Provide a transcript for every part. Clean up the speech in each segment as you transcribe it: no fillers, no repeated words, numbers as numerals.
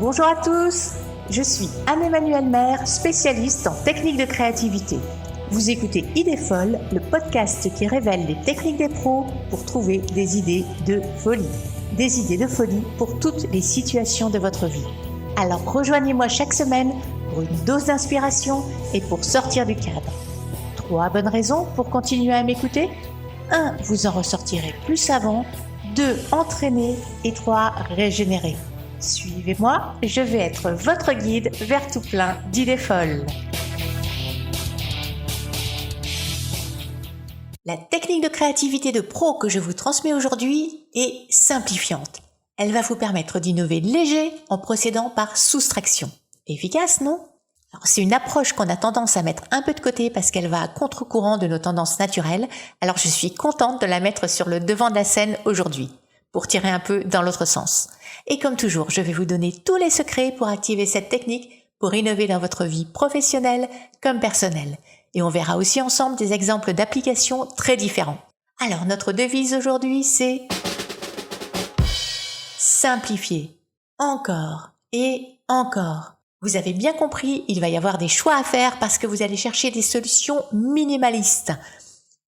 Bonjour à tous, je suis Anne-Emmanuelle Maire, spécialiste en techniques de créativité. Vous écoutez Idées folles, le podcast qui révèle les techniques des pros pour trouver des idées de folie. Des idées de folie pour toutes les situations de votre vie. Alors rejoignez-moi chaque semaine pour une dose d'inspiration et pour sortir du cadre. 3 bonnes raisons pour continuer à m'écouter. 1. Vous en ressortirez plus savant. 2. Entraîné. Et 3. Régénérer. Suivez-moi, je vais être votre guide vers tout plein d'idées folles. La technique de créativité de pro que je vous transmets aujourd'hui est simplifiante. Elle va vous permettre d'innover léger en procédant par soustraction. Efficace, non ? Alors, c'est une approche qu'on a tendance à mettre un peu de côté parce qu'elle va à contre-courant de nos tendances naturelles. Alors je suis contente de la mettre sur le devant de la scène aujourd'hui, pour tirer un peu dans l'autre sens. Et comme toujours, je vais vous donner tous les secrets pour activer cette technique pour innover dans votre vie professionnelle comme personnelle. Et on verra aussi ensemble des exemples d'applications très différents. Alors notre devise aujourd'hui, c'est simplifier. Encore et encore. Vous avez bien compris, il va y avoir des choix à faire parce que vous allez chercher des solutions minimalistes.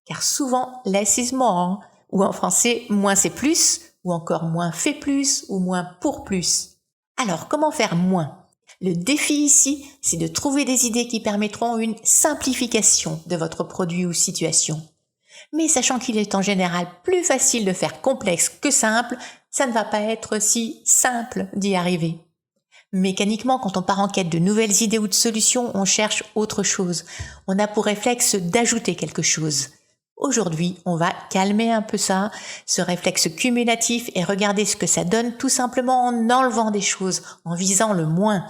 Car souvent, less is more, ou en français, moins c'est plus, ou encore moins fait plus, ou moins pour plus. Alors, comment faire moins ? Le défi ici, c'est de trouver des idées qui permettront une simplification de votre produit ou situation. Mais sachant qu'il est en général plus facile de faire complexe que simple, ça ne va pas être si simple d'y arriver. Mécaniquement, quand on part en quête de nouvelles idées ou de solutions, on cherche autre chose. On a pour réflexe d'ajouter quelque chose. Aujourd'hui, on va calmer un peu ça, ce réflexe cumulatif et regarder ce que ça donne tout simplement en enlevant des choses, en visant le moins.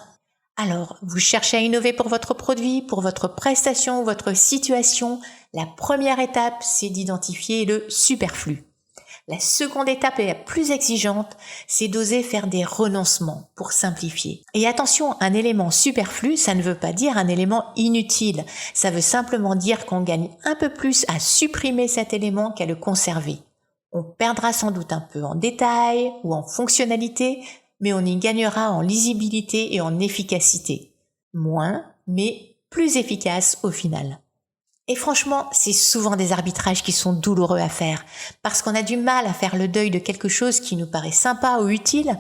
Alors, vous cherchez à innover pour votre produit, pour votre prestation ou votre situation. La première étape, c'est d'identifier le superflu. La seconde étape est la plus exigeante, c'est d'oser faire des renoncements pour simplifier. Et attention, un élément superflu, ça ne veut pas dire un élément inutile. Ça veut simplement dire qu'on gagne un peu plus à supprimer cet élément qu'à le conserver. On perdra sans doute un peu en détail ou en fonctionnalité, mais on y gagnera en lisibilité et en efficacité. Moins, mais plus efficace au final. Et franchement, c'est souvent des arbitrages qui sont douloureux à faire, parce qu'on a du mal à faire le deuil de quelque chose qui nous paraît sympa ou utile,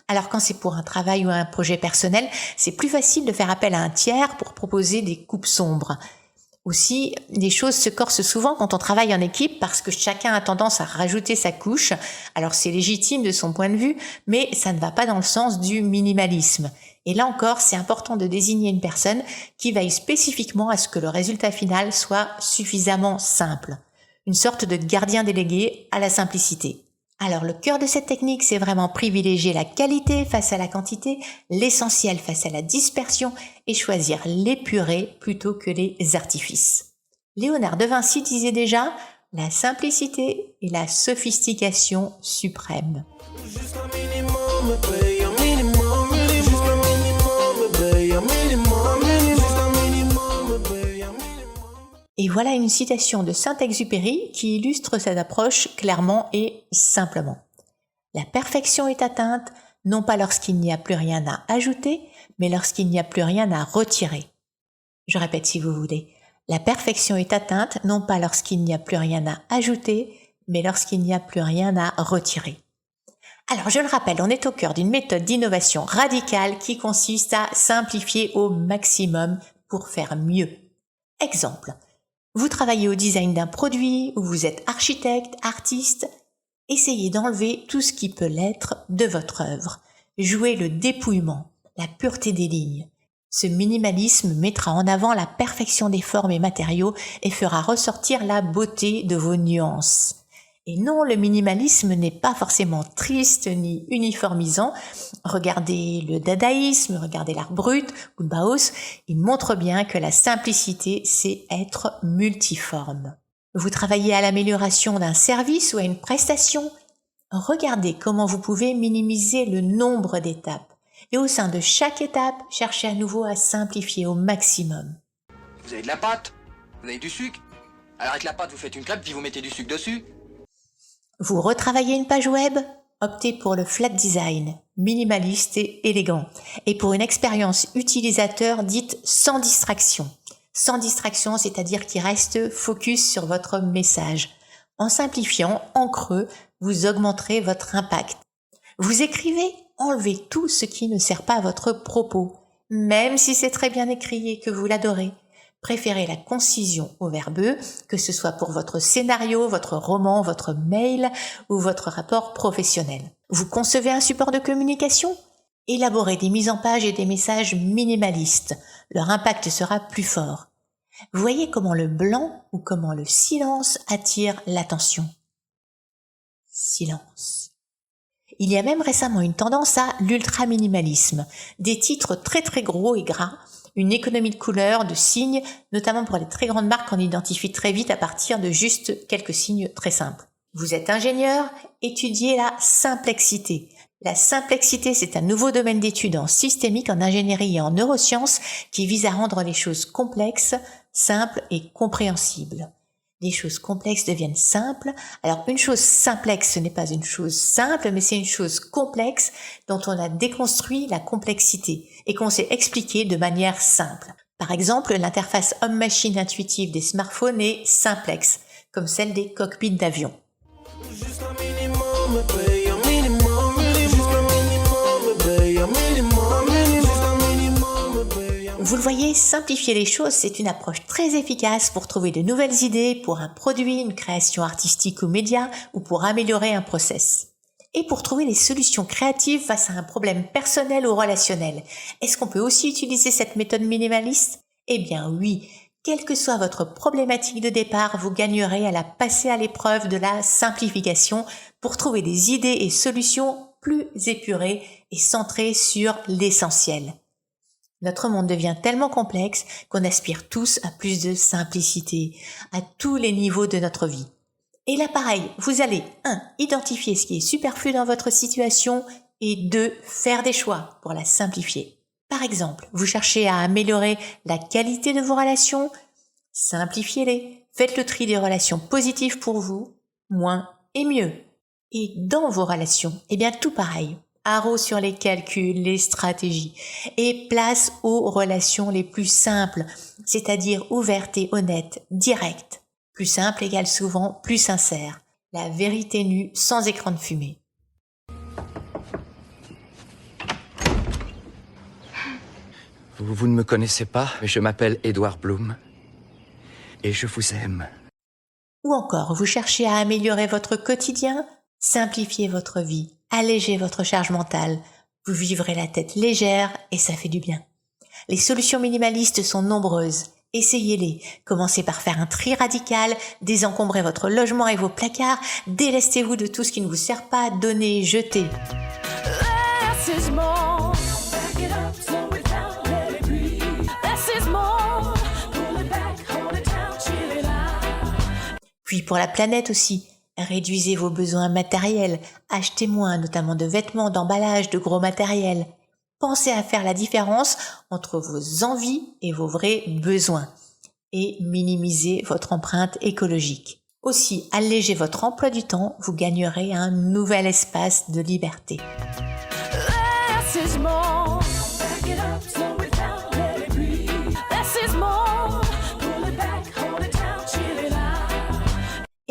alors quand c'est pour un travail ou un projet personnel, c'est plus facile de faire appel à un tiers pour proposer des coupes sombres. Aussi, les choses se corsent souvent quand on travaille en équipe parce que chacun a tendance à rajouter sa couche. Alors c'est légitime de son point de vue, mais ça ne va pas dans le sens du minimalisme. Et là encore, c'est important de désigner une personne qui veille spécifiquement à ce que le résultat final soit suffisamment simple. Une sorte de gardien délégué à la simplicité. Alors le cœur de cette technique, c'est vraiment privilégier la qualité face à la quantité, l'essentiel face à la dispersion et choisir l'épuré plutôt que les artifices. Léonard de Vinci disait déjà « La simplicité est la sophistication suprême ». Et voilà une citation de Saint-Exupéry qui illustre cette approche clairement et simplement. La perfection est atteinte non pas lorsqu'il n'y a plus rien à ajouter, mais lorsqu'il n'y a plus rien à retirer. Je répète si vous voulez. La perfection est atteinte non pas lorsqu'il n'y a plus rien à ajouter, mais lorsqu'il n'y a plus rien à retirer. Alors je le rappelle, on est au cœur d'une méthode d'innovation radicale qui consiste à simplifier au maximum pour faire mieux. Exemple. Vous travaillez au design d'un produit ou vous êtes architecte, artiste, essayez d'enlever tout ce qui peut l'être de votre œuvre. Jouez le dépouillement, la pureté des lignes. Ce minimalisme mettra en avant la perfection des formes et matériaux et fera ressortir la beauté de vos nuances. Et non, le minimalisme n'est pas forcément triste ni uniformisant. Regardez le dadaïsme, regardez l'art brut ou le Bauhaus, il montre bien que la simplicité, c'est être multiforme. Vous travaillez à l'amélioration d'un service ou à une prestation. Regardez comment vous pouvez minimiser le nombre d'étapes. Et au sein de chaque étape, cherchez à nouveau à simplifier au maximum. Vous avez de la pâte ? Vous avez du sucre ? Alors avec la pâte, vous faites une crêpe puis vous mettez du sucre dessus ? Vous retravaillez une page web ? Optez pour le flat design, minimaliste et élégant, et pour une expérience utilisateur dite sans distraction. Sans distraction, c'est-à-dire qui reste focus sur votre message. En simplifiant, en creux, vous augmenterez votre impact. Vous écrivez, enlevez tout ce qui ne sert pas à votre propos, même si c'est très bien écrit et que vous l'adorez. Préférez la concision au verbeux, que ce soit pour votre scénario, votre roman, votre mail ou votre rapport professionnel. Vous concevez un support de communication ? Élaborez des mises en page et des messages minimalistes. Leur impact sera plus fort. Vous voyez comment le blanc ou comment le silence attire l'attention. Silence. Il y a même récemment une tendance à l'ultra-minimalisme. Des titres très très gros et gras, une économie de couleurs, de signes, notamment pour les très grandes marques qu'on identifie très vite à partir de juste quelques signes très simples. Vous êtes ingénieur, étudiez la simplexité. La simplexité, c'est un nouveau domaine d'études en systémique, en ingénierie et en neurosciences qui vise à rendre les choses complexes, simples et compréhensibles. Les choses complexes deviennent simples. Alors une chose simplexe, ce n'est pas une chose simple, mais c'est une chose complexe dont on a déconstruit la complexité et qu'on sait expliquer de manière simple. Par exemple, l'interface homme-machine intuitive des smartphones est simplexe, comme celle des cockpits d'avion. Vous le voyez, simplifier les choses, c'est une approche très efficace pour trouver de nouvelles idées pour un produit, une création artistique ou média, ou pour améliorer un process. Et pour trouver des solutions créatives face à un problème personnel ou relationnel. Est-ce qu'on peut aussi utiliser cette méthode minimaliste ? Eh bien oui, quelle que soit votre problématique de départ, vous gagnerez à la passer à l'épreuve de la simplification pour trouver des idées et solutions plus épurées et centrées sur l'essentiel. Notre monde devient tellement complexe qu'on aspire tous à plus de simplicité, à tous les niveaux de notre vie. Et là pareil, vous allez 1. Identifier ce qui est superflu dans votre situation et 2. Faire des choix pour la simplifier. Par exemple, vous cherchez à améliorer la qualité de vos relations, simplifiez-les. Faites le tri des relations positives pour vous, moins et mieux. Et dans vos relations, eh bien tout pareil. Haro sur les calculs, les stratégies et place aux relations les plus simples, c'est-à-dire ouvertes et honnêtes, directes. Plus simple égale souvent plus sincère. La vérité nue sans écran de fumée. Vous ne me connaissez pas, mais je m'appelle Edward Bloom et je vous aime. Ou encore, vous cherchez à améliorer votre quotidien, simplifiez votre vie. Allégez votre charge mentale, vous vivrez la tête légère et ça fait du bien. Les solutions minimalistes sont nombreuses, essayez-les. Commencez par faire un tri radical, désencombrez votre logement et vos placards, délestez-vous de tout ce qui ne vous sert pas, donnez, jetez. Puis pour la planète aussi. Réduisez vos besoins matériels, achetez moins, notamment de vêtements, d'emballage, de gros matériel. Pensez à faire la différence entre vos envies et vos vrais besoins. Et minimisez votre empreinte écologique. Aussi, allégez votre emploi du temps, vous gagnerez un nouvel espace de liberté.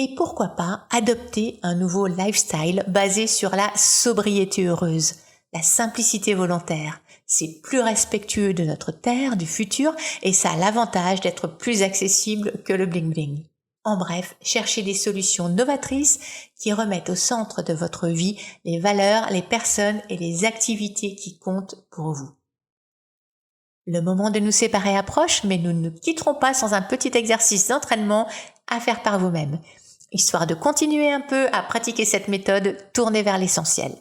Et pourquoi pas adopter un nouveau lifestyle basé sur la sobriété heureuse, la simplicité volontaire. C'est plus respectueux de notre terre, du futur, et ça a l'avantage d'être plus accessible que le bling-bling. En bref, cherchez des solutions novatrices qui remettent au centre de votre vie les valeurs, les personnes et les activités qui comptent pour vous. Le moment de nous séparer approche, mais nous ne quitterons pas sans un petit exercice d'entraînement à faire par vous-même. Histoire de continuer un peu à pratiquer cette méthode tournée vers l'essentiel.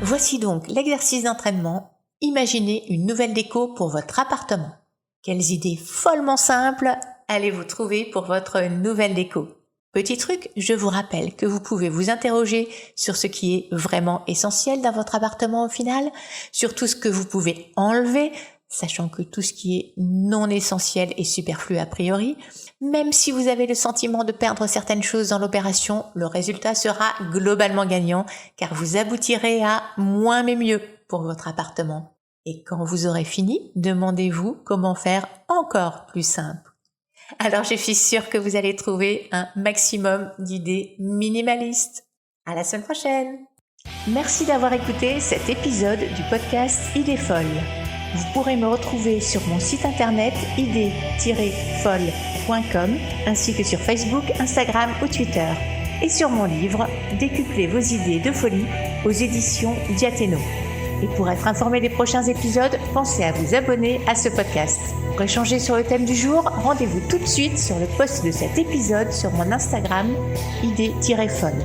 Voici donc l'exercice d'entraînement. Imaginez une nouvelle déco pour votre appartement. Quelles idées follement simples allez-vous trouver pour votre nouvelle déco ? Petit truc, je vous rappelle que vous pouvez vous interroger sur ce qui est vraiment essentiel dans votre appartement au final, sur tout ce que vous pouvez enlever, sachant que tout ce qui est non essentiel est superflu a priori. Même si vous avez le sentiment de perdre certaines choses dans l'opération, le résultat sera globalement gagnant car vous aboutirez à moins mais mieux pour votre appartement. Et quand vous aurez fini, demandez-vous comment faire encore plus simple. Alors je suis sûre que vous allez trouver un maximum d'idées minimalistes. À la semaine prochaine! Merci d'avoir écouté cet épisode du podcast Idées folles. Vous pourrez me retrouver sur mon site internet idées-folles.com ainsi que sur Facebook, Instagram ou Twitter et sur mon livre Décuplez vos idées de folie aux éditions Diathéno. Et pour être informé des prochains épisodes, pensez à vous abonner à ce podcast. Pour échanger sur le thème du jour, rendez-vous tout de suite sur le post de cet épisode sur mon Instagram idées-folles.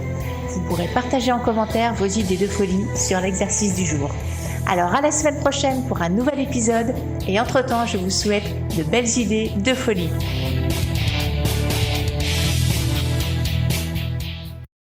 Vous pourrez partager en commentaire vos idées de folie sur l'exercice du jour. Alors à la semaine prochaine pour un nouvel épisode et entre-temps je vous souhaite de belles idées de folie.